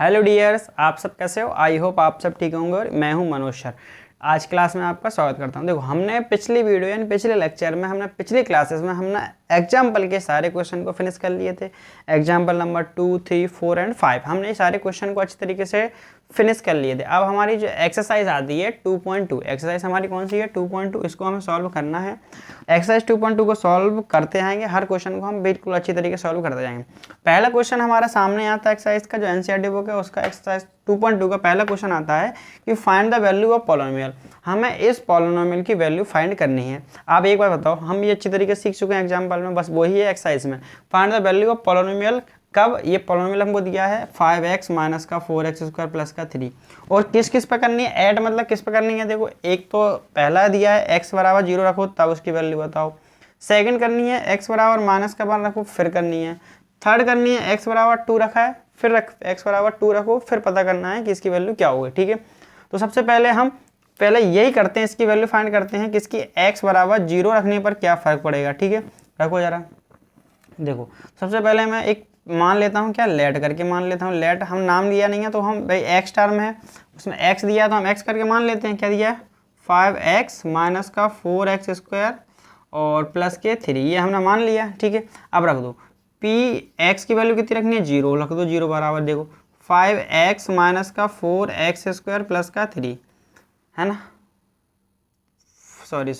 Hello dears, आप सब कैसे हो। आई होप आप सब ठीक होंगे और मैं हूं मनोज सर। आज क्लास में आपका स्वागत करता हूं। देखो, हमने पिछली वीडियो यानी पिछले लेक्चर में हमने पिछली क्लासेस में हमने एग्जाम्पल के सारे क्वेश्चन को फिनिश कर लिए थे। एग्जाम्पल नंबर 2, 3, 4 एंड 5 हमने ये सारे क्वेश्चन को अच्छी तरीके से फिनिश कर लिए थे। अब हमारी जो एक्सरसाइज आती है 2.2, एक्सरसाइज हमारी कौन सी है 2.2, इसको हमें सॉल्व करना है। एक्सरसाइज 2.2 को सॉल्व करते जाएंगे, हर क्वेश्चन को हम बिल्कुल अच्छी तरीके से सॉल्व करते जाएंगे। पहला क्वेश्चन हमारा सामने आता है एक्सरसाइज का, जो एनसीईआरटी बुक है उसका एक्सरसाइज 2.2 का पहला क्वेश्चन आता है कि find the value of polynomial. हमें इस पॉलिनोमियल की वैल्यू फाइंड करनी है। आप एक बार बताओ, हम ये अच्छी तरीके से सीख चुके हैं एग्जाम्पल में, बस वही है एक्सरसाइज में। Find the value of polynomial कब, ये पॉलिनोमियल हमको दिया है 5x माइनस का 4x स्क्वायर प्लस का 3, और किस किस पे करनी है ऐड, मतलब किस पे करनी है। देखो, एक तो पहला दिया है x बराबर 0 रखो तब उसकी वैल्यू बताओ। सेकंड करनी है x बराबर माइनस का 1 रखो फिर करनी है। थर्ड करनी है x बराबर 2 रखा है फिर x बराबर 2 रखो फिर पता करना है कि इसकी वैल्यू क्या होगी। ठीक है, तो सबसे पहले हम यही करते हैं, इसकी वैल्यू फाइंड करते हैं कि इसकी x बराबर 0 रखने पर क्या फ़र्क पड़ेगा। ठीक है, रखो ज़रा। देखो, सबसे पहले मैं एक मान लेता हूँ, क्या लेट करके मान लेता हूँ। लेट हम नाम दिया नहीं है तो हम भाई x टर्म है उसमें x दिया तो हम x करके मान लेते हैं। क्या दिया है 5x माइनस का 4x स्क्वायर और प्लस के 3, ये हमने मान लिया। ठीक है, अब रख दो p x की वैल्यू कितनी रखनी है 0, रख दो 0 बराबर। देखो 5x माइनस का 4x स्क्वायर प्लस का 3 है ना, सॉरी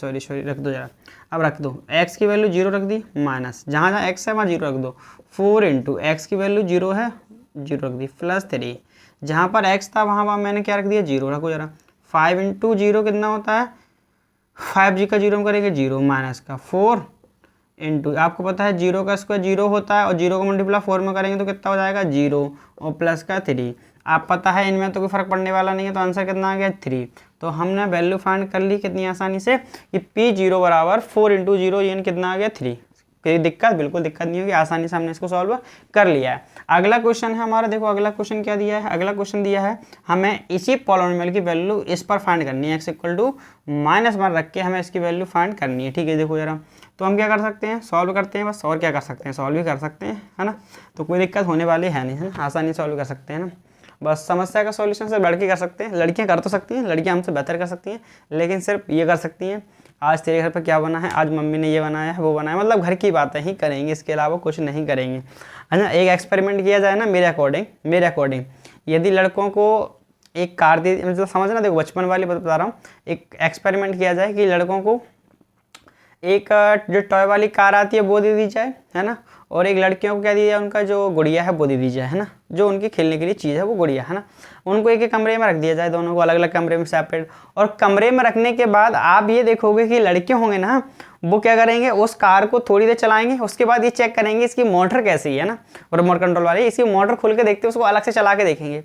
रख दो जरा। अब रख दो x की वैल्यू 0 रख दी, माइनस जहाँ जहाँ x है वहाँ 0 रख दो। 4 इंटू एक्स की वैल्यू 0 है 0 रख दी, प्लस 3 जहाँ पर x था वहाँ मैंने क्या रख दिया 0, रखो जरा। 5 इंटू 0 कितना होता है, 5 जी का 0 हम करेंगे 0 माइनस का 4 इंटू, आपको पता है 0 का स्क्वायर 0 होता है और 0 को मल्टीप्लाई 4 में करेंगे तो कितना हो जाएगा 0 और प्लस का 3। आप पता है इनमें तो कोई फर्क पड़ने वाला नहीं है, तो आंसर कितना आ गया 3। तो हमने वैल्यू फाइंड कर ली कितनी आसानी से कि p0 बराबर 4 इंटू 0, यानी कितना आ गया 3। कोई दिक्कत, बिल्कुल दिक्कत नहीं होगी, आसानी से हमने इसको सॉल्व कर लिया है। अगला क्वेश्चन है हमारा, देखो अगला क्वेश्चन क्या दिया है। अगला क्वेश्चन दिया है हमें इसी पॉलिनोमियल की वैल्यू इस पर फाइंड करनी है, x इक्वल टू -1 रख के हमें इसकी वैल्यू फाइंड करनी है। ठीक है, देखो जरा, तो हम क्या कर सकते हैं, सॉल्व करते हैं बस, और क्या कर सकते हैं, सॉल्व भी कर सकते हैं, है ना। तो कोई दिक्कत होने वाली है नहीं, है ना, आसानी सॉल्व कर सकते हैं ना। बस समस्या का सॉल्यूशन सिर्फ लड़के कर सकते हैं, लड़कियां कर तो सकती हैं, लड़कियां हमसे बेहतर कर सकती हैं, लेकिन सिर्फ ये कर सकती हैं आज तेरे घर पर क्या बना है, आज मम्मी ने ये बनाया है वो बनाया, मतलब घर की बातें ही करेंगे, इसके अलावा कुछ नहीं करेंगे, है ना। एक एक्सपेरिमेंट किया जाए ना, मेरे अकॉर्डिंग यदि लड़कों को एक कार दे, मतलब समझना, देखो बचपन वाली बता रहा हूँ, एक एक्सपेरिमेंट किया जाए कि लड़कों को एक जो टॉय वाली कार आती है वो दे दी जाए, है ना, और एक लड़कियों को क्या दिया जाए, उनका जो गुड़िया है वो दे दी जाए, है ना, जो उनकी खेलने के लिए चीज़ है वो गुड़िया, है ना। उनको एक एक कमरे में रख दिया जाए, दोनों को अलग अलग कमरे में सेपरेट, और कमरे में रखने के बाद आप ये देखोगे कि लड़के होंगे ना, वो क्या करेंगे, उस कार को थोड़ी देर चलाएंगे, उसके बाद ये चेक करेंगे इसकी मोटर कैसी है ना, और रिमोट कंट्रोल वाली इसकी मोटर खोल के देखते उसको अलग से चला के देखेंगे,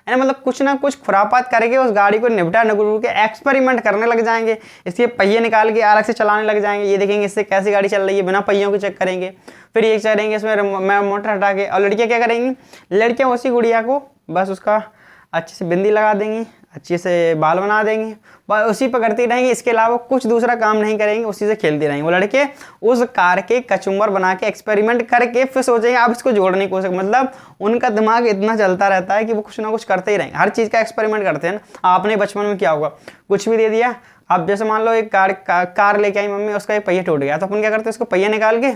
है ना, मतलब कुछ ना कुछ खुरापात करके उस गाड़ी को निपटा नगुर के एक्सपेरिमेंट करने लग जाएंगे, इसके पहिए निकाल के अलग से चलाने लग जाएंगे, ये देखेंगे इससे कैसी गाड़ी चल रही है, बिना पहियों के चेक करेंगे, फिर ये करेंगे इसमें मोटर हटा के। और लड़कियां क्या करेंगी, लड़कियां उसी गुड़िया को बस उसका अच्छे से बिंदी लगा देंगी, अच्छे से बाल बना देंगी, बस उसी पर करती रहेंगी, इसके अलावा कुछ दूसरा काम नहीं करेंगे, उसी से खेलती रहेंगे। वो लड़के उस कार के कचुम्बर बना के एक्सपेरिमेंट करके फिर सोचेंगे आप इसको जोड़ने की कोशिश, मतलब उनका दिमाग इतना चलता रहता है कि वो कुछ ना कुछ करते ही रहेंगे, हर चीज़ का एक्सपेरिमेंट करते हैं ना। आपने बचपन में क्या होगा, कुछ भी दे दिया, आप जैसे मान लो एक कार लेके आई मम्मी, उसका एक पहिया टूट गया, तो अपन क्या करते हैं, उसको पहिया निकाल के,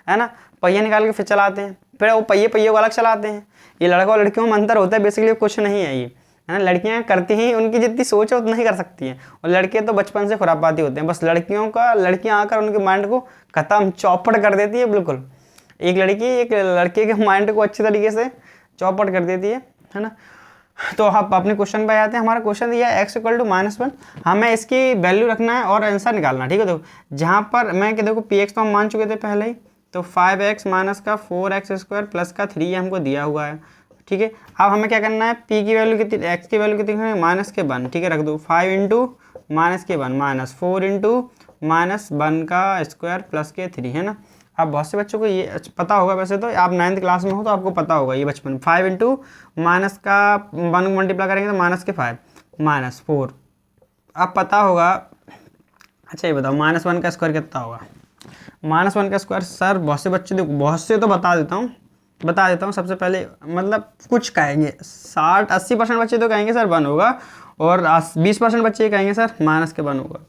है ना, पहिया निकाल के फिर चलाते हैं, फिर वो पहिए को अलग चलाते हैं। ये लड़का और लड़कियों में अंतर होता है, बेसिकली कुछ नहीं है ये, है ना। लड़कियां करती ही, उनकी जितनी सोच है उतना ही कर सकती हैं, और लड़के तो बचपन से खुरापाती होते हैं, बस लड़कियां आकर उनके माइंड को खत्म चौपट कर देती है बिल्कुल। एक लड़की एक लड़के के माइंड को अच्छी तरीके से चौपट कर देती है ना। तो आप अपने क्वेश्चन पे आते हैं। हमारा क्वेश्चन दिया है x इक्वल टू -1, हमें इसकी वैल्यू रखना है और आंसर निकालना है। ठीक है, देखो जहाँ पर मैं देखो px तो हम मान चुके थे पहले ही, तो 5x माइनस का 4x स्क्वायर प्लस का 3 हमको दिया हुआ है। ठीक है, अब हमें क्या करना है, p की वैल्यू कितनी, x की वैल्यू कितनी है -1। ठीक है, रख दो 5 इंटू -1 माइनस 4 इंटू -1 का स्क्वायर प्लस के 3, है ना। अब बहुत से बच्चों को ये पता होगा, वैसे तो आप 9th क्लास में हो तो आपको पता होगा ये बचपन। 5 इंटू माइनस का 1 मल्टीप्लाई करेंगे तो माइनस के 5 -4, अब पता होगा। अच्छा ये बताओ -1 का स्क्वायर कितना होगा, -1 का स्क्वायर, सर बहुत से बच्चे देखो, बहुत से तो बता देता हूँ, बता देता हूँ। सबसे पहले मतलब कुछ कहेंगे 60-80% बच्चे तो कहेंगे सर 1 होगा, और 20% बच्चे कहेंगे सर माइनस के 1 होगा।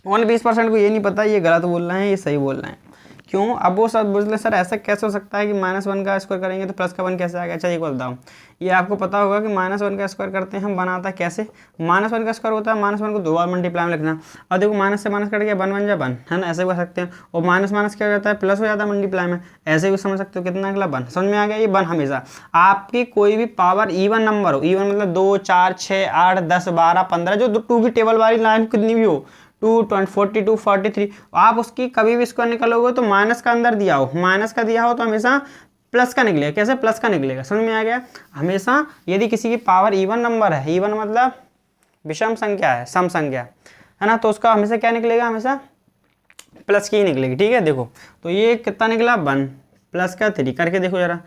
ओनली 20% को ये नहीं पता ये गलत बोल रहे हैं ये सही बोल रहे हैं। क्यों? अब वो सब बोल रहे सर ऐसा कैसे हो सकता है कि -1 का स्क्वायर करेंगे तो प्लस का 1 कैसे आएगा। अच्छा एक बात बताओ, ये आपको पता होगा कि -1 का स्क्वायर करते हैं हम बनाता कैसे। -1 का स्क्वायर होता है -1 को 2 बार मल्टीप्लाई में लिखना, और देखो माइनस से माइनस कट गया 1 1 जा 1 है ना, ऐसे भी कर सकते हैं। और माइनस माइनस क्या हो जाता है प्लस हो जाता है मल्टीप्लाई में, ऐसे भी समझ सकते हो। कितना अगला 1, समझ में आ गया। ये 1 हमेशा आपकी कोई भी पावर इवन नंबर हो, इवन मतलब 2 4 6 8 10 12 15 जो 2 की टेबल वाली लाइन कितनी भी हो, 2 42 43, आप उसकी कभी भी स्क्वायर निकालोगे तो माइनस का अंदर दिया हो, माइनस का दिया हो तो हमेशा प्लस का निकलेगा। कैसे? प्लस का निकलेगा। समझ में आ गया। हमेशा यदि किसी की पावर इवन नंबर है, इवन मतलब विषम संख्या है, सम संख्या है ना, तो उसका हमेशा क्या निकलेगा, हमेशा प्लस की ही निकलेगी। ठीक है, देखो तो ये कितना निकला 1 प्लस का 3 करके देखो जरा,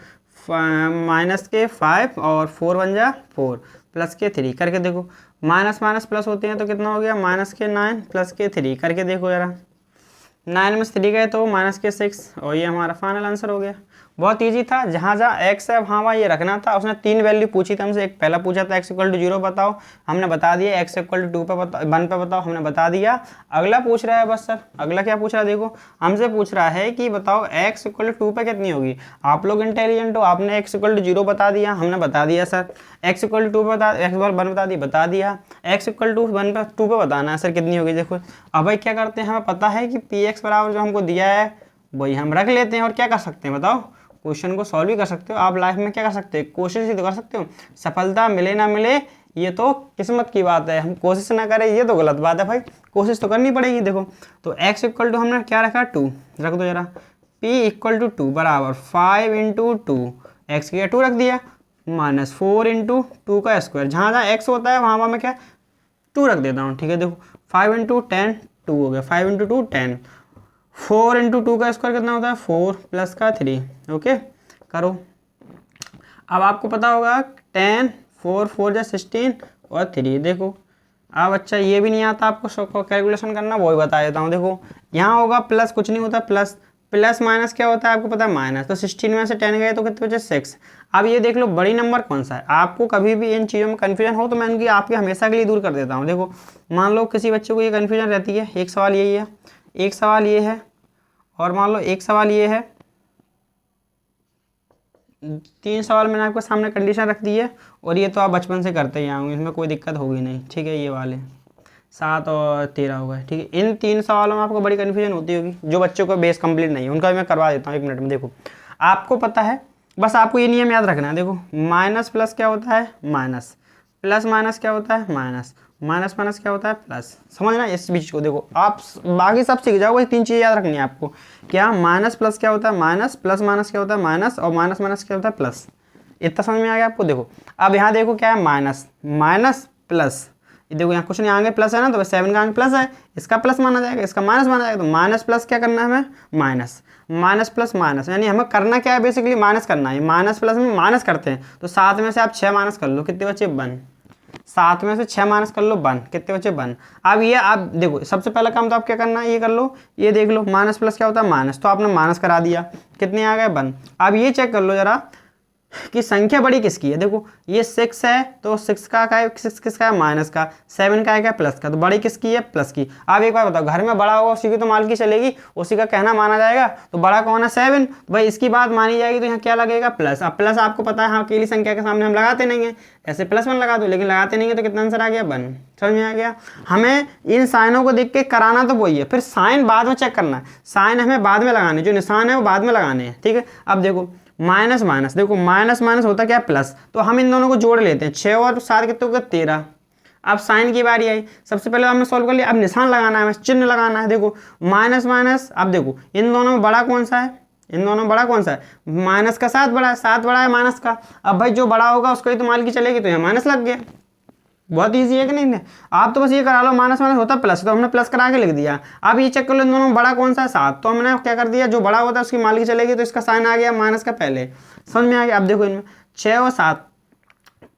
माइनस के 5 और 4 1 जा 4 प्लस के 3 करके देखो, माइनस माइनस प्लस होते हैं तो कितना हो गया माइनस के 9 प्लस के 3 करके देखो जरा, 9 में से 3 गए तो माइनस के 6, और ये हमारा फाइनल आंसर हो गया। बहुत इजी था, जहाँ जहाँ एक्स है वहाँ वहाँ ये रखना था। उसने 3 वैल्यू पूछी थी हमसे, एक पहला पूछा था x = 0 बताओ, हमने बता दिया, x = 2 पे बताओ 1 पे बताओ, हमने बता दिया। अगला पूछ रहा है बस सर, अगला क्या पूछ रहा है देखो, हमसे पूछ रहा है कि बताओ x = 2 पे कितनी होगी। आप लोग इंटेलिजेंट हो, आपने x = 0 बता दिया, हमने बता दिया सर x = 2 पे बता, x = 1 बता दिया, x = 1 पे 2 पे बताना है सर कितनी होगी। देखो अब भाई क्या करते हैं, हमें पता है कि px बराबर जो हमको दिया है वही हम रख लेते हैं, और क्या कर सकते हैं बताओ, क्वेश्चन को सॉल्व भी कर सकते हो। आप लाइफ में क्या कर सकते हो, कोशिश ही तो कर सकते हो। सफलता मिले ना मिले ये तो किस्मत की बात है, हम कोशिश ना करें ये तो गलत बात है भाई, कोशिश तो करनी पड़ेगी। देखो तो x = हमने क्या रखा 2, रख दो जरा, p = 2 बराबर 5 × 2, x की 2 रख दिया, -4 × 2 का स्क्वायर, जहाँ जहाँ x होता है वहाँ वहाँ मैं क्या 2 रख देता हूँ। ठीक है, देखो 5 × 10 2 हो गया, 5 × 2 10, 4 × 2 का स्क्वायर कितना होता है 4 प्लस का 3। ओके करो। अब आपको पता होगा 10 4 4 जा 16 और 3। देखो अब अच्छा ये भी नहीं आता आपको कैलकुलेशन करना, वो भी बता देता हूँ। देखो यहाँ होगा प्लस, कुछ नहीं होता प्लस, प्लस माइनस क्या होता है आपको पता है माइनस, तो 16 में से 10 गए तो कितने बचे 6। अब ये देख लो बड़ी नंबर कौन सा है, आपको कभी भी इन चीज़ों में कन्फ्यूजन हो तो मैं इनकी आपके हमेशा के लिए दूर कर देता हूँ। देखो मान लो किसी बच्चे को ये कन्फ्यूजन रहती है, एक सवाल यही है, एक सवाल ये है, और मान लो एक सवाल ये है, 3 सवाल मैंने आपके सामने कंडीशन रख दी है, और ये तो आप बचपन से करते ही आएंगे, इसमें कोई दिक्कत होगी नहीं। ठीक है, ये वाले 7 और 13 हो गए। ठीक है, इन 3 सवालों में आपको बड़ी कन्फ्यूजन होती होगी, जो बच्चों को बेस कंप्लीट नहीं है उनका मैं करवा देता हूँ 1 मिनट में। देखो आपको पता है, बस आपको ये नियम याद रखना है। देखो माइनस प्लस क्या होता है माइनस, प्लस माइनस क्या होता है माइनस, माइनस माइनस क्या होता है प्लस। समझना इस बीच को, देखो आप बाकी सब सीख जाओगे, 3 चीज़ें याद रखनी है आपको। क्या माइनस प्लस क्या होता है माइनस, प्लस माइनस क्या होता है माइनस, और माइनस माइनस क्या होता है प्लस। इतना समझ में आ गया आपको। देखो अब यहाँ देखो क्या है माइनस, माइनस प्लस, देखो यहाँ कुछ नहीं आगे प्लस है ना, तो 7 का आगे प्लस है, इसका प्लस माना जाएगा, इसका माइनस माना जाएगा, तो माइनस प्लस क्या करना है हमें माइनस, माइनस प्लस माइनस, यानी हमें करना क्या है बेसिकली माइनस करना है। माइनस प्लस में माइनस करते हैं, तो 7 में से आप 6 माइनस कर लो, कितने बचे 1, 7 में से 6 माइनस कर लो 1, कितने बचे 1। अब ये आप देखो सबसे पहला काम तो आप क्या करना है, ये कर लो, ये देख लो माइनस प्लस क्या होता है माइनस, तो आपने माइनस करा दिया, कितने आ गए 1। अब ये चेक कर लो जरा कि संख्या बड़ी किसकी है। देखो ये 6 है, तो 6 का क्या है, 6 किसका है माइनस का, 7 का है क्या प्लस का, तो बड़ी किसकी है प्लस की। आप एक बार बताओ, घर में बड़ा होगा उसी की तो मालकी चलेगी, उसी का कहना माना जाएगा, तो बड़ा कौन है 7, तो भाई इसकी बात मानी जाएगी, तो यहाँ क्या लगेगा प्लस। अब प्लस आपको पता है हाँ अकेली संख्या के सामने हम लगाते नहीं है, ऐसे +1 लगा दो, लेकिन लगाते नहीं है, तो कितना आंसर आ गया 1। समझ में आ गया। हमें इन साइनों को देख के कराना तो वही है, फिर साइन बाद में चेक करना है, साइन हमें बाद में लगाने, जो निशान है वो बाद में लगाने हैं। ठीक है, अब देखो माइनस माइनस, देखो माइनस माइनस होता क्या प्लस, तो हम इन दोनों को जोड़ लेते हैं, 6 और 7 कितने हो गए 13। अब साइन की बारी आई, सबसे पहले हमने सॉल्व कर लिया, अब निशान लगाना है, चिन्ह लगाना है। देखो माइनस माइनस, अब देखो इन दोनों में बड़ा कौन सा है, इन दोनों में बड़ा कौन सा है, माइनस का 7 बड़ा है, 7 बड़ा है माइनस का। अब भाई जो बड़ा होगा उसको ही तो माल की चलेगी, तो यहाँ माइनस लग गया। बहुत इजी है कि नहीं, आप तो बस ये करा लो माइनस माइनस होता है प्लस, तो हमने प्लस करा के लिख दिया। अब ये चेक कर लो इन दोनों में बड़ा कौन सा है 7, तो हमने क्या कर दिया, जो बड़ा होता है उसकी माल की चलेगी, तो इसका साइन आ गया माइनस का पहले। समझ में आ गया। अब देखो इनमें 6 और 7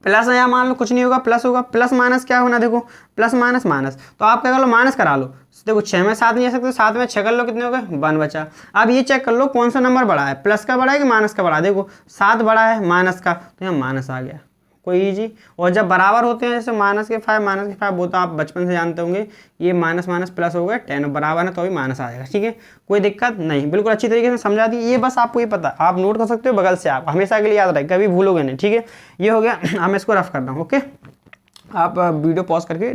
प्लस है, या मान लो कुछ नहीं होगा, प्लस होगा, प्लस माइनस क्या होना, देखो प्लस माइनस माइनस, तो आप क्या कर लो माइनस करा लो। देखो 6 में 7 नहीं जा सकते, 7 में 6 कर लो, कितने हो गए 1 बचा। अब ये चेक कर लो कौन सा नंबर बड़ा है, प्लस का बड़ा है कि माइनस का बड़ा है, देखो 7 बड़ा है माइनस का, तो यहाँ माइनस आ गया, कोई इजी। और जब बराबर होते हैं जैसे -के 5 वो तो आप बचपन से जानते होंगे, ये माइनस माइनस प्लस हो गए 10, बराबर है तो अभी माइनस आ जाएगा, ठीक है, कोई दिक्कत नहीं, बिल्कुल अच्छी तरीके से समझा दी। ये बस आपको ये पता, आप नोट कर सकते हो बगल से, आप हमेशा के लिए याद रहे, कभी भूलोगे नहीं, ठीक है। ये हो गया, मैं इसको रफ कर रहा हूँ, ओके, आप वीडियो पॉज करके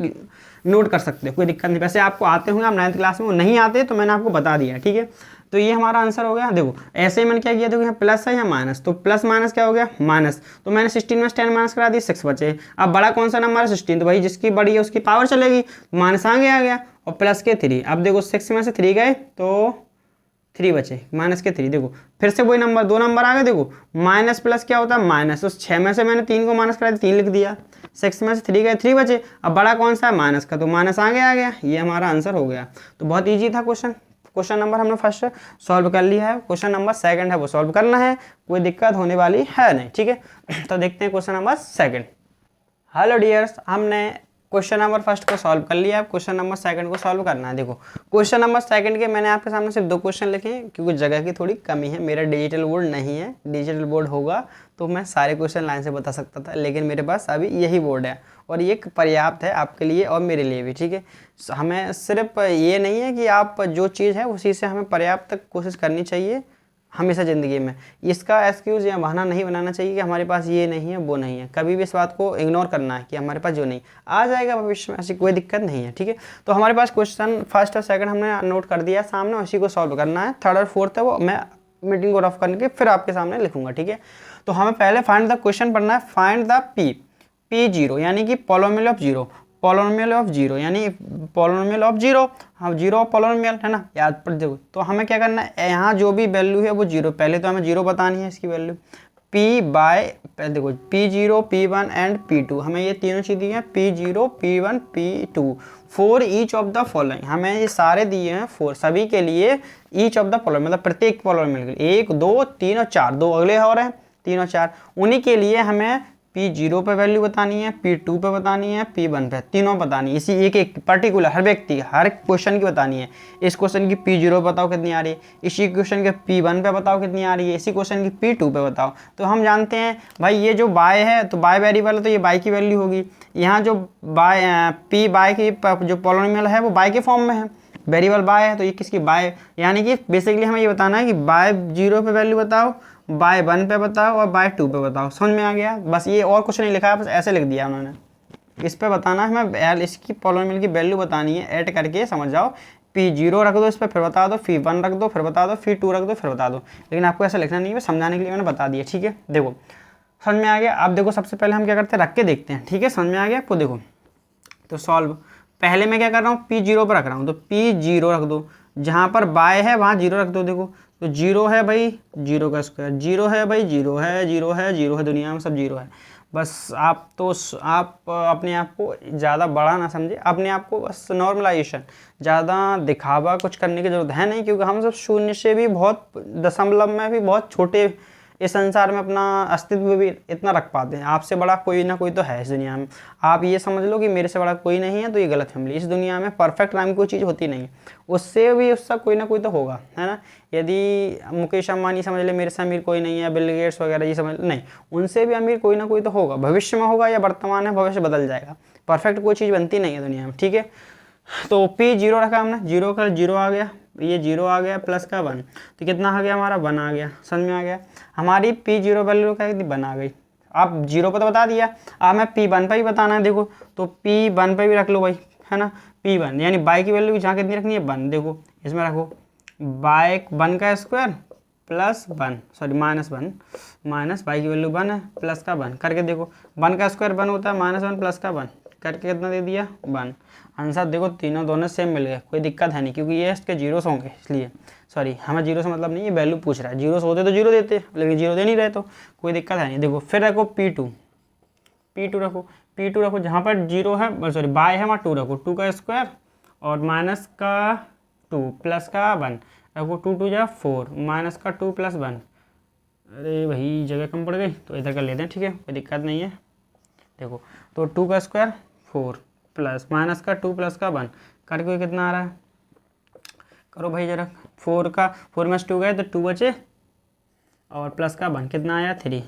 नोट कर सकते हो, कोई दिक्कत नहीं। वैसे आपको आते होंगे, आप 9th क्लास में, वो नहीं आते तो मैंने आपको बता दिया, ठीक है। तो ये हमारा आंसर हो गया। देखो ऐसे ही मैंने क्या किया, देखो यहाँ प्लस है या माइनस, तो प्लस माइनस क्या हो गया माइनस, तो मैंने 16 में 10 माइनस करा दी, 6 बचे। अब बड़ा कौन सा नंबर है 16, तो भाई जिसकी बड़ी है उसकी पावर चलेगी, माइनस आगे आ गया, और प्लस के 3। अब देखो 6 में से 3 गए तो 3 बचे, माइनस के 3, देखो फिर से वही नंबर, 2 नंबर आ गए, देखो माइनस प्लस क्या होता है माइनस, तो 6 में से मैंने 3 को माइनस करा दिया, 3 लिख दिया, 6 में से 3 गए 3 बचे। अब बड़ा कौन सा है माइनस का, तो माइनस आगे आ गया, ये हमारा आंसर हो गया। तो बहुत ईजी था क्वेश्चन। क्वेश्चन नंबर हमने फर्स्ट सॉल्व कर लिया है, क्वेश्चन नंबर सेकंड है वो सॉल्व करना है, कोई दिक्कत होने वाली है नहीं, ठीक है। तो देखते हैं question number second. Hello dears, हमने क्वेश्चन नंबर फर्स्ट को सॉल्व कर लिया, अब क्वेश्चन नंबर सेकंड को सॉल्व करना है। देखो क्वेश्चन नंबर सेकंड के मैंने आपके सामने सिर्फ 2 क्वेश्चन लिखे हैं, क्योंकि जगह की थोड़ी कमी है, मेरा डिजिटल बोर्ड नहीं है, डिजिटल बोर्ड होगा तो मैं सारे क्वेश्चन लाइन से बता सकता था, लेकिन मेरे पास अभी यही बोर्ड है, और ये पर्याप्त है आपके लिए और मेरे लिए भी, ठीक है। हमें सिर्फ ये नहीं है कि आप जो चीज़ है उसी से हमें पर्याप्त कोशिश करनी चाहिए हमेशा ज़िंदगी में, इसका एक्सक्यूज़ या बहाना नहीं बनाना चाहिए कि हमारे पास ये नहीं है वो नहीं है, कभी भी इस बात को इग्नोर करना है कि हमारे पास जो नहीं आ जाएगा भविष्य में, ऐसी कोई दिक्कत नहीं है, ठीक है। तो हमारे पास क्वेश्चन फर्स्ट और सेकंड हमने नोट कर दिया सामने, उसी को सॉल्व करना है। थर्ड और फोर्थ है वो मैं मीटिंग को रफ करके फिर आपके सामने लिखूंगा, ठीक है। तो हमें पहले फाइंड द क्वेश्चन पढ़ना है, फाइंड द P0 यानी कि polynomial of zero, polynomial of zero यानी पॉलिनोमियल ऑफ जीरो, हाँ जीरो ऑफ पॉलिनोमियल है ना, याद पर देखो। तो हमें क्या करना है, यहाँ जो भी वैल्यू है वो जीरो, पहले तो हमें जीरो बतानी है इसकी वैल्यू, देखो P0 P1 एंड P2, हमें ये तीनों चीज़ दी हैं, P0 P1 P2 for each of the following, हमें ये सारे दिए हैं फॉर सभी के लिए, ईच ऑफ द फॉलोइंग मतलब प्रत्येक पॉलिनोमियल के लिए, 1 2 3 और 4, 2 अगले और हैं 3 और 4, उन्हीं के लिए हमें P0 पे वैल्यू बतानी है, P2 पे बतानी है, P1 पे, तीनों बतानी है, इसी एक एक पर्टिकुलर हर व्यक्ति हर क्वेश्चन की बतानी है। इस क्वेश्चन की P0 बताओ कितनी आ रही है, इसी क्वेश्चन के P1 पे बताओ कितनी आ रही है, इसी क्वेश्चन की P2 पे बताओ। तो हम जानते हैं भाई ये जो बाय है तो बाय वेरिएबल है तो ये बाय की वैल्यू होगी, यहाँ जो बाय P बाय की जो पॉलिनोमियल है वो बाय के फॉर्म में है, वेरिएबल बाय है तो ये किसकी बाय, यानी कि बेसिकली हमें ये बताना है कि बाय 0 पे वैल्यू बताओ, बाय 1 पे बताओ और बाय 2 पे बताओ। समझ में आ गया, बस ये और कुछ नहीं लिखा है, बस ऐसे लिख दिया उन्होंने, इस पे बताना है हमें, इसकी पॉलिनोमियल की वैल्यू बतानी है, ऐड करके समझ जाओ, P0 रख दो इस पर, फिर बता दो, P1 रख दो फिर बता दो, P2 रख दो फिर बता दो, लेकिन आपको ऐसा लिखना नहीं है, समझाने के लिए मैंने बता दिया, ठीक है। देखो समझ में आ गया। अब देखो सबसे पहले हम क्या करते हैं, रख के देखते हैं, ठीक है, समझ में आ गया आपको। देखो तो सॉल्व, पहले मैं क्या कर रहा हूँ P0 पर रख रहा हूँ, तो P0 रख दो, जहाँ पर बाय है वहाँ 0 रख दो। देखो तो 0 है भाई 0 का स्क्वायर, 0 है भाई 0 है, 0 है 0 है, दुनिया में सब 0 है। बस आप तो आप अपने आप को ज़्यादा बड़ा ना समझे, अपने आप को बस नॉर्मलाइजेशन, ज़्यादा दिखावा कुछ करने की ज़रूरत है नहीं, क्योंकि हम सब शून्य से भी बहुत, दशमलव में भी बहुत छोटे इस संसार में अपना अस्तित्व भी इतना रख पाते हैं। आपसे बड़ा कोई ना कोई तो है इस दुनिया में, आप ये समझ लो कि मेरे से बड़ा कोई नहीं है, तो ये गलत फैमिली, इस दुनिया में परफेक्ट नाम की कोई चीज़ होती नहीं है, उससे भी उसका कोई ना कोई तो होगा, है ना। यदि मुकेश अंबानी समझ ले मेरे से अमीर कोई नहीं है, बिल गेट्स वगैरह ये समझ नहीं, उनसे भी अमीर कोई ना कोई तो होगा, भविष्य में होगा या वर्तमान है, भविष्य बदल जाएगा, परफेक्ट कोई चीज़ बनती नहीं है दुनिया में, ठीक है। तो P0 रखा हमने, 0 का 0 आ गया, ये 0 आ गया, प्लस का 1, तो कितना आ गया हमारा 1 आ गया, समझ में आ गया। हमारी P0 वैल्यू क्या थी 1 आ गई, आप 0 पर तो बता दिया, अब हमें P1 पर भी बताना है। देखो तो P1 पर भी रख लो भाई, है ना, P1 यानी बाय की वैल्यू जहाँ कितनी रखनी है 1, देखो इसमें रखो बाय 1 का square plus 1, sorry -1, minus by की वैल्यू 1 है, प्लस का 1 करके देखो, 1 का स्क्वायर 1 होता है, -1 प्लस का 1 करके कितना दे दिया 1। आंसर देखो तीनों दोनों सेम मिल गए, कोई दिक्कत है नहीं, क्योंकि ये इसके जीरोस होंगे, इसलिए सॉरी हमें जीरो से मतलब नहीं, ये वैल्यू पूछ रहा है, जीरोस होते तो जीरो देते, लेकिन जीरो दे नहीं रहे तो कोई दिक्कत है नहीं। देखो फिर रखो P2 रखो, जहाँ पर जीरो है सॉरी बाय है वहाँ 2 रखो, 2 का स्क्वायर और माइनस का 2 प्लस का 1 रखो, 2 2 जा 4 माइनस का 2 प्लस 1, अरे भाई जगह कम पड़ गई तो इधर कर लेते हैं, ठीक है कोई दिक्कत नहीं है। देखो तो 2 का स्क्वायर 4 प्लस माइनस का 2 प्लस का 1 करके हुए कितना आ रहा है, करो भाई जरा, 4 में से 2 गए तो 2 बचे और प्लस का 1 कितना आया 3।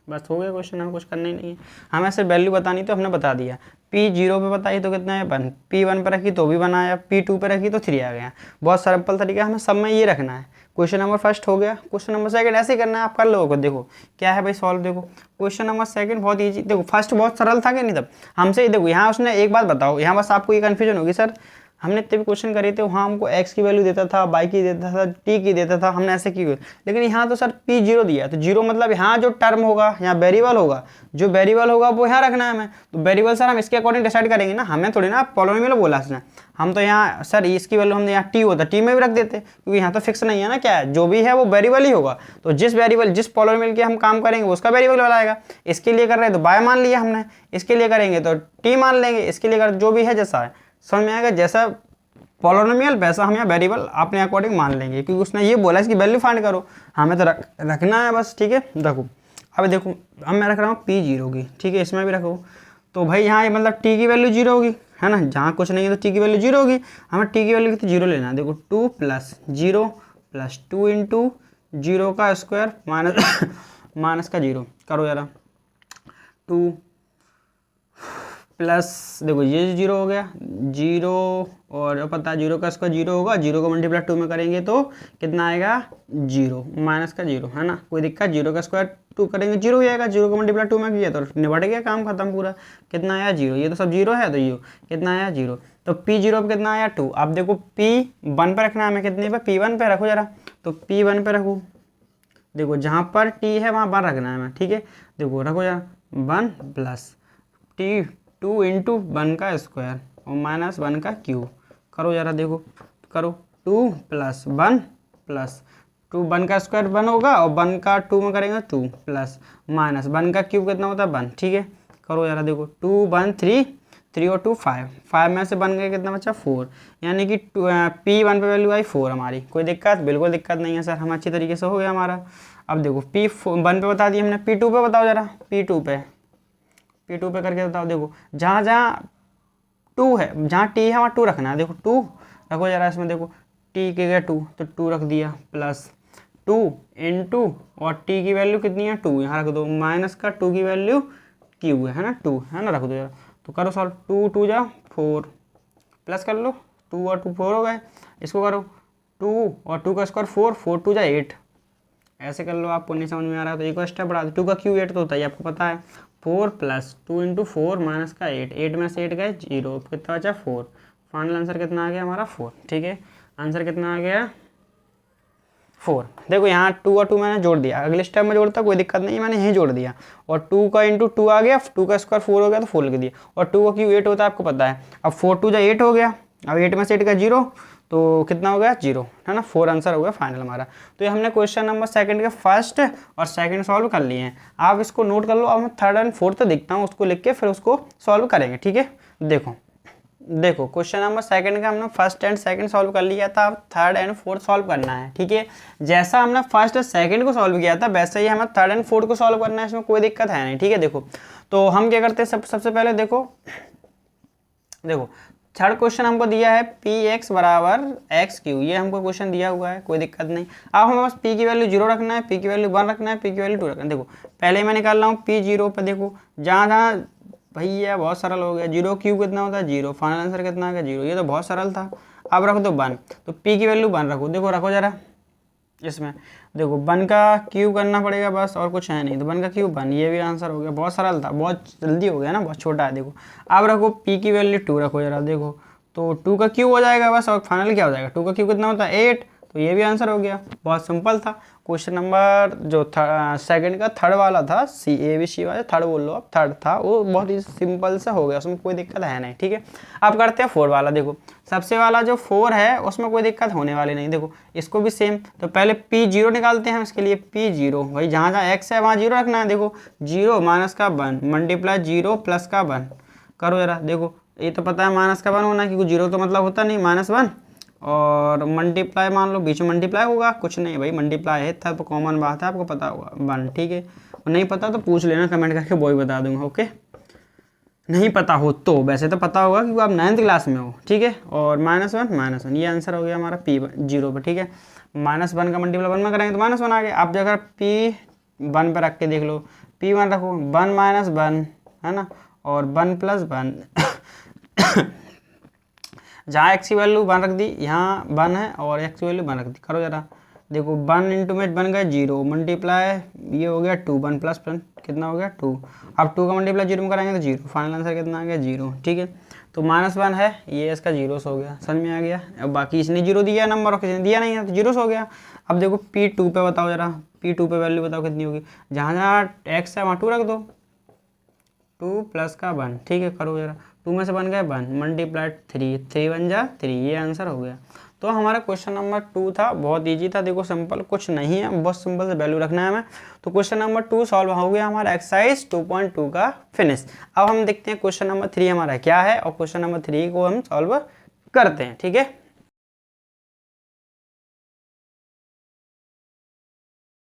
बस हो गया क्वेश्चन, हमें कुछ करना ही नहीं है, हमें सिर्फ वैल्यू बतानी तो हमने बता दिया। P0 पे बताई तो कितना है 1, P1 पे रखी तो भी 1 आया, P2 पे रखी तो 3 आ गया। बहुत सिंपल तरीका, हमें सब में ये रखना है। क्वेश्चन नंबर फर्स्ट हो गया, क्वेश्चन नंबर सेकंड ऐसे ही करना है, आप कर लोगे। देखो क्या है भाई सॉल्व, देखो क्वेश्चन नंबर सेकंड बहुत ईजी। देखो फर्स्ट बहुत सरल था कि नहीं, तब हमसे देखो यहाँ उसने एक बात बताओ, यहाँ बस आपको ये कन्फ्यूजन होगी सर हमने इतने भी क्वेश्चन करे थे वहाँ हमको x की वैल्यू देता था, y की देता था, t की देता था, हमने ऐसे की, लेकिन यहाँ तो सर p0 दिया, तो जीरो मतलब यहाँ जो टर्म होगा, यहाँ वेरिएबल होगा, जो वेरिएबल होगा वो यहाँ रखना है हमें। तो वेरिएबल सर हम इसके अकॉर्डिंग डिसाइड करेंगे ना, हमें थोड़ी ना पॉलिनोमियल बोला इसने, हम तो यहाँ सर इसकी वैल्यू हम यहाँ t होता t में भी रख देते, क्योंकि यहाँ तो फिक्स नहीं है ना, क्या है जो भी है वो वेरिएबल ही होगा। तो जिस पॉलिनोमियल के हम काम करेंगे उसका वेरिएबल वाला आएगा। इसके लिए कर रहे हैं तो y मान लिया हमने, इसके लिए करेंगे तो t मान लेंगे, इसके लिए कर जो भी है जैसा है समझ में आएगा, जैसा पॉलिनोमियल वैसा हम यहाँ वेरिएबल अपने अकॉर्डिंग मान लेंगे, क्योंकि उसने ये बोला इसकी वैल्यू फाइंड करो, हमें तो रखना है बस। ठीक है देखो, अब देखो अब मैं रख रहा हूँ P0 की, ठीक है इसमें भी रखो। तो भाई यहाँ ये मतलब t की वैल्यू 0 होगी है ना, जहाँ कुछ नहीं है तो t की वैल्यू 0 होगी, हमें t की वैल्यू तो 0 लेना है। देखो 2 प्लस 0 प्लस 2 इंटू 0 का स्क्वायर माइनस का 0, करो जरा 2 प्लस देखो ये 0 हो गया 0, और पता है 0 का स्क्वायर 0 होगा, 0 को मल्टीप्लाई 2 में करेंगे तो कितना आएगा 0, माइनस का 0 है ना, कोई दिक्कत। 0 का स्क्वायर 2 करेंगे 0 हो जाएगा, 0 को मल्टीप्लाई 2 में किया तो निपट गया काम खत्म पूरा। कितना आया 0, ये तो सब 0 है तो ये कितना आया 0। तो P0 पे कितना आया 2। अब देखो P1 पे रखना है हमें, कितने पे P1 पे रखो जरा, तो P1 पे रखो, देखो जहाँ पर t है वहाँ 1 रखना है हमें, ठीक है देखो रखो जरा 1 प्लस t 2 इंटू 1 का स्क्वायर और माइनस 1 का क्यूब, करो जरा देखो, करो 2 प्लस 1 प्लस 2, 1 का स्क्वायर 1 होगा और 1 का 2 में करेंगे 2 प्लस माइनस 1 का क्यूब कितना होता है 1, ठीक है करो जरा देखो 2 1 3 3 और 2 5, 5 में से बन गए कितना बचा 4, यानी कि P1 पे वैल्यू आई 4 हमारी। कोई दिक्कत, बिल्कुल दिक्कत नहीं है सर, हम अच्छी तरीके से हो गया हमारा। अब देखो P1 पे बता दिया हमने, P2 पे बताओ जरा, P2 पे करके बताओ। देखो जहाँ जहाँ 2 है, जहाँ t है वहाँ 2 रखना है, देखो 2 रखो जरा इसमें, देखो t के गया 2 तो 2 रख दिया, प्लस 2 इंटू और t की वैल्यू कितनी है 2, यहाँ रख दो, माइनस का 2 की वैल्यू क्यू है ना 2 है ना, रख दो जरा। तो करो सॉल्व, 2 2 जा 4 प्लस कर लो, 2 और 2 4 हो गए, इसको करो 2 और 2 का स्क्वायर 4, 4 2 जा 8, ऐसे कर लो। आपको नहीं समझ में आ रहा है तो एक और स्टेप बढ़ा दो, 2 का क्यू 8 तो होता है आपको पता है, 4 प्लस 2 इंटू 4 माइनस का 8, 8 में से 8 गए 0, कितना बचा 4, फाइनल आंसर कितना आ गया हमारा 4, ठीक है आंसर कितना आ गया 4। देखो यहाँ 2 और 2 मैंने जोड़ दिया, अगले स्टेप में जोड़ता कोई दिक्कत नहीं, मैंने यहीं जोड़ दिया, और 2 का इंटू 2 आ गया, 2 का स्क्वायर 4 हो गया तो 4 लिख दिया, और 2 का क्यू 8 होता है आपको पता है। अब 4 2 जा 8 हो गया, अब 8 में से 8 का 0 तो कितना हो गया 0 है ना, 4 आंसर हो गया फाइनल हमारा। तो ये हमने क्वेश्चन नंबर सेकंड के फर्स्ट और सेकंड सॉल्व कर लिए हैं, आप इसको नोट कर लो। अब मैं थर्ड एंड फोर्थ देखता हूँ, उसको लिख के फिर उसको सॉल्व करेंगे, ठीक है। देखो क्वेश्चन नंबर सेकंड का हमने फर्स्ट एंड सेकंड सॉल्व कर लिया था, अब थर्ड एंड फोर्थ सॉल्व करना है, ठीक है। जैसा हमने फर्स्ट और सेकंड को सॉल्व किया था वैसे ही हमें थर्ड एंड फोर्थ को सॉल्व करना है, इसमें कोई दिक्कत है नहीं, ठीक है। देखो तो हम क्या करते हैं, सबसे पहले देखो थर्ड क्वेश्चन हमको दिया है px बराबर x क्यू, ये हमको क्वेश्चन दिया हुआ है, कोई दिक्कत नहीं। अब हमें बस p की वैल्यू 0 रखना है, p की वैल्यू 1 रखना है, p की वैल्यू 2 रखना है। देखो पहले मैं निकाल रहा हूँ p0 पे, देखो जहाँ भैया बहुत सरल हो गया, 0 क्यूब कितना होता है 0, फाइनल आंसर कितना आ गया 0, ये तो बहुत सरल था। अब रखो तो 1, तो p की वैल्यू 1 रखो, देखो रखो जरा इसमें, देखो 1 का क्यूब करना पड़ेगा बस, और कुछ है नहीं, तो 1 का क्यूब 1, ये भी आंसर हो गया, बहुत सरल था, बहुत जल्दी हो गया ना, बहुत छोटा है। देखो अब रखो p की वैल्यू 2 रखो जरा, देखो तो 2 का क्यूब हो जाएगा बस, और फाइनल क्या हो जाएगा 2 का क्यूब कितना होता है 8, तो ये भी आंसर हो गया, बहुत सिंपल था। क्वेश्चन नंबर जो सेकंड का थर्ड वाला था, ABC वाला थर्ड बोल लो, अब थर्ड था वो बहुत ही सिंपल सा हो गया, उसमें कोई दिक्कत है नहीं, ठीक है। अब करते हैं 4 वाला। देखो सबसे वाला जो 4 है उसमें कोई दिक्कत होने वाली नहीं, देखो इसको भी सेम, तो पहले P0 निकालते हैं, इसके लिए P0 भाई जहाँ जहाँ x है वहाँ 0 रखना है। देखो 0 माइनस का 1 मल्टीप्लाई 0 प्लस का 1, करो जरा, देखो ये तो पता है माइनस का 1 होना, क्योंकि 0 तो मतलब होता नहीं -1, और मल्टीप्लाई मान लो बीच में मल्टीप्लाई होगा, कुछ नहीं भाई मल्टीप्लाई है था तो कॉमन बात है, आपको पता होगा 1, ठीक है। नहीं पता तो पूछ लेना कमेंट करके, वो ही बता दूंगा, ओके। नहीं पता हो तो, वैसे तो पता होगा क्योंकि आप 9th क्लास में हो, ठीक है। और -1 ये आंसर हो गया हमारा P0 पर, ठीक है। -1 का मल्टीप्लाई 1 में करेंगे तो -1 आ गया। आप जगह P1 पर रख के देख लो, P1 रखो 1 - 1 है ना, और 1 + 1 जहाँ x की वैल्यू 1 रख दी, यहाँ 1 है और x की वैल्यू 1 रख दी। करो जरा, देखो 1 × में बन गया 0, मल्टीप्लाई ये हो गया 2, 1 + 1 कितना हो गया 2। अब 2 का मल्टीप्लाई 0 में कराएंगे तो 0, फाइनल आंसर कितना आ गया 0, ठीक है। तो -1 है, ये इसका 0 हो गया, समझ में आ गया। अब बाकी इसने 0 दिया नंबर और किसी ने दिया नहीं है तो 0 हो गया। अब देखो P2 पे बताओ जरा, P2 पे वैल्यू बताओ कितनी होगी। जहाँ जहाँ x है वहाँ 2 रख दो, 2 + का 1, ठीक है। करो जरा, 2 में से बन गया 1, मल्टीप्लाई 3, 3 × 1 = 3, ये आंसर हो गया। तो हमारा क्वेश्चन नंबर 2 था, बहुत इजी था, देखो सिंपल कुछ नहीं है, बहुत सिंपल से वैल्यू रखना है हमें। तो क्वेश्चन नंबर 2 सॉल्व हो गया हमारा एक्सरसाइज 2.2 का फिनिश। अब हम देखते हैं क्वेश्चन नंबर 3 हमारा क्या है और क्वेश्चन नंबर 3 को हम सॉल्व करते हैं, ठीक है।